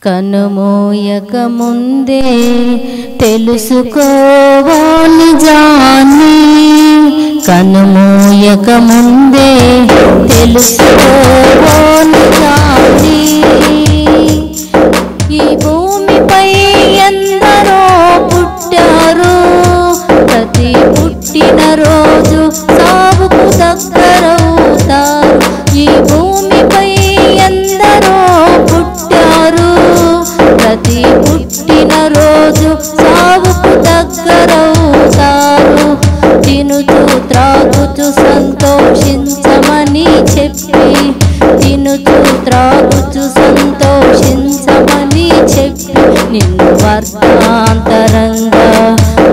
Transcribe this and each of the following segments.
కనుమూయక ముందే తెలుసుకోవా నిజాన్ని, కనుమూయక ముందే తెలుసుకోవా నిజాన్ని. ఈ భూమిపై ఎందరో పుట్టారు, ప్రతి పుట్టిన రోజు సావుకు దగ్గరవుతారు. ఈ భూమిపై ఎందరో పుట్టారు, ప్రతి పుట్టిన రోజు సావుకు దగ్గరవుతారు. తినుతూ త్రాగుతూ సంతోషించమని చెప్పి, తినుతూ త్రాగుతూ సంతోషించమని చెప్పి నిన్ను అర్ధాంతరంగా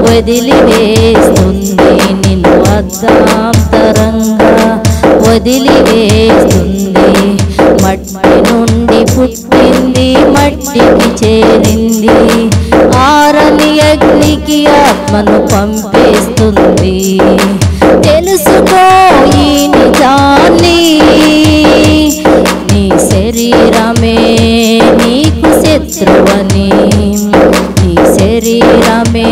వదిలివేస్తుంది, నిన్ను అర్ధాంతరంగా వదిలివేస్తుంది. మట్టి నుండి పుట్టింది, మట్టికి చేరింది, ఆరని అగ్నికి ఆత్మను పంపిస్తుంది. తెలుసుకో ఈ నిజాన్ని, నీ శరీరమే నీకు శత్రువని, నీ శరీరమే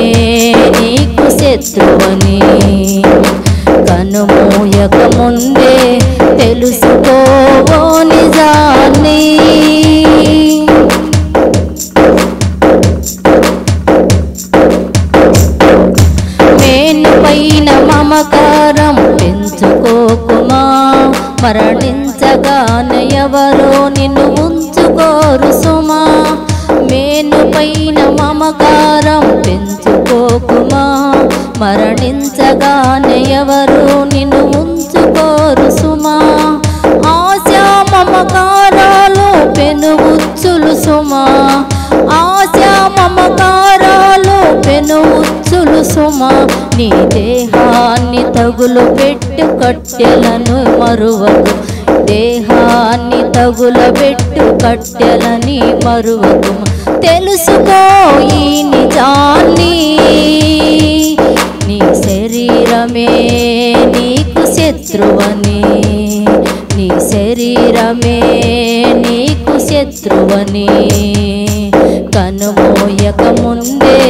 నీకు శత్రువని. కనుమూయక ముందే తెలుసుకో నిజాన్ని. మేను పైన మమకారం పెంచుకోకుమా, మరణించగానే ఎవరో నిన్ను ఉంచుకోరు సుమా. మేను పైన మమకారం పెంచుకోకుమా, మరణించగానే ఎవరు నిన్ను ఉంచుకోరు సుమా. ఆశా మమకారాలు పెనువుచ్చులు సుమా, ఆశా మమకారాలు పెనువుచ్చులు సుమా. నీ దేహాన్ని తగులు పెట్టు కట్టెలను మరువకు, దేహాన్ని తగులబెట్టు కట్టెలని మరువకు. తెలుసుకో ఈ నిజాన్ని, నీ శరీరమే నీకు శత్రువని, నీ శరీరమే నీకు శత్రువని. కనుమూయక ముందే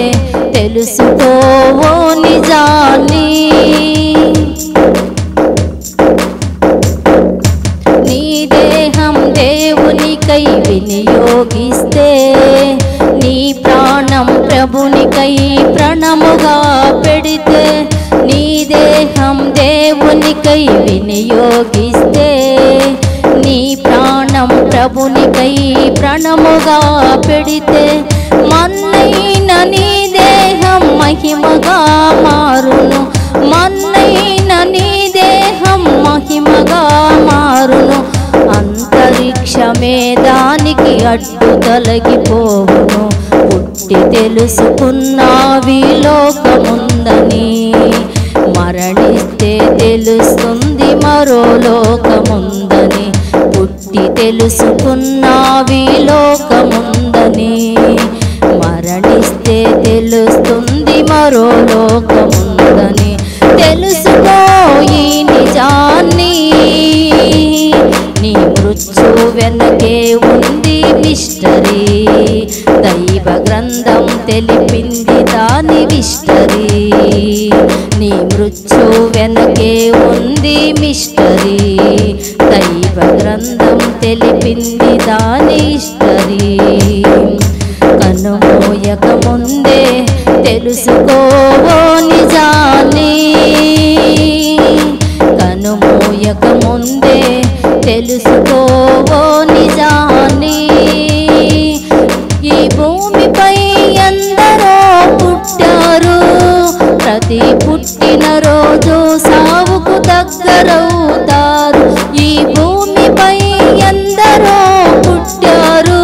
తెలుసుకో నిజాన్ని. నీ దేహం దేవునికై వినియోగిస్తే, నీ ప్రాణం ప్రభునికై ప్రణముగా పెడితే, నీ దేహం దేవునికై వినియోగిస్తే, నీ ప్రాణం ప్రభునికై ప్రణముగా పెడితే, మన్నైన నీ దేహం మహిమగా మారును, మన్నైన నీ దేహం మహిమగా మారును. అంతరిక్షమే దానికి అడ్డు తొలగిపోవును. పుట్టి తెలుసుకున్నావి లోకముందని, మరణిస్తే తెలుస్తుంది మరో లోకముందని. పుట్టి తెలుసుకున్నావి లోకముందని, మరణిస్తే తెలుస్తుంది మరో లోకముందని. తెలుసుకో ఈ నిజాన్ని, నీ మృత్యు వెనకే ఉంది మిస్టరీ. దైవ గ్రంథం తెలిపింది దాని మిస్టరీ. నీ మృత్యు వెనకే ఉంది మిస్టరీ. దైవ గ్రంథం తెలిపింది దాని హిస్టరీ. కనుమూయక ముందే తెలుసుకో నిజాన్ని, కనుమూయక ముందే తెలుసుకో నిజాన్ని. ఈ భూమిపై ఎందరో పుట్టారు, ప్రతి పుట్టిన రోజు సావుకు దగ్గరవుతారు. ఈ భూమిపై ఎందరో పుట్టారు,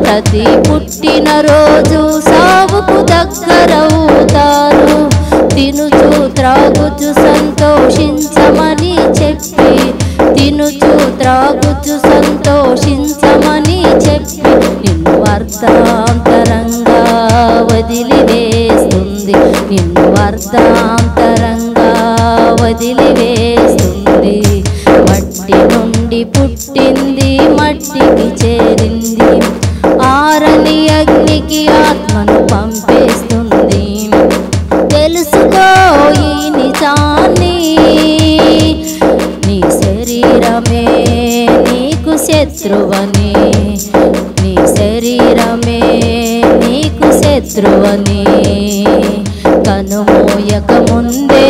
ప్రతి పుట్టిన రోజు సావుకు దగ్గరవుతారు. తినుచూ త్రాగుచూ సంతోషించమని చెప్పి, తినుచూ త్రాగుచూ సంతోషించమని చెప్పి నిన్ను అర్ధాంతరంగా వదిలివేస్తుంది, నిన్ను అర్ధాంతరంగా వదిలివేస్తుంది. మట్టి నుండి పుట్టింది, మట్టికి చేరింది, ఆరని అగ్నికి ఆత్మను పంపిస్తుంది. తెలుసుకో ఈ నిజాన్ని, నీ శరీరమే నీకు శత్రువని, నీ శరీరమే నీకు శత్రువని. కనుమూయక ముందే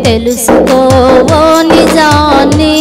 తెలుసుకో ఓ నిజాన్ని.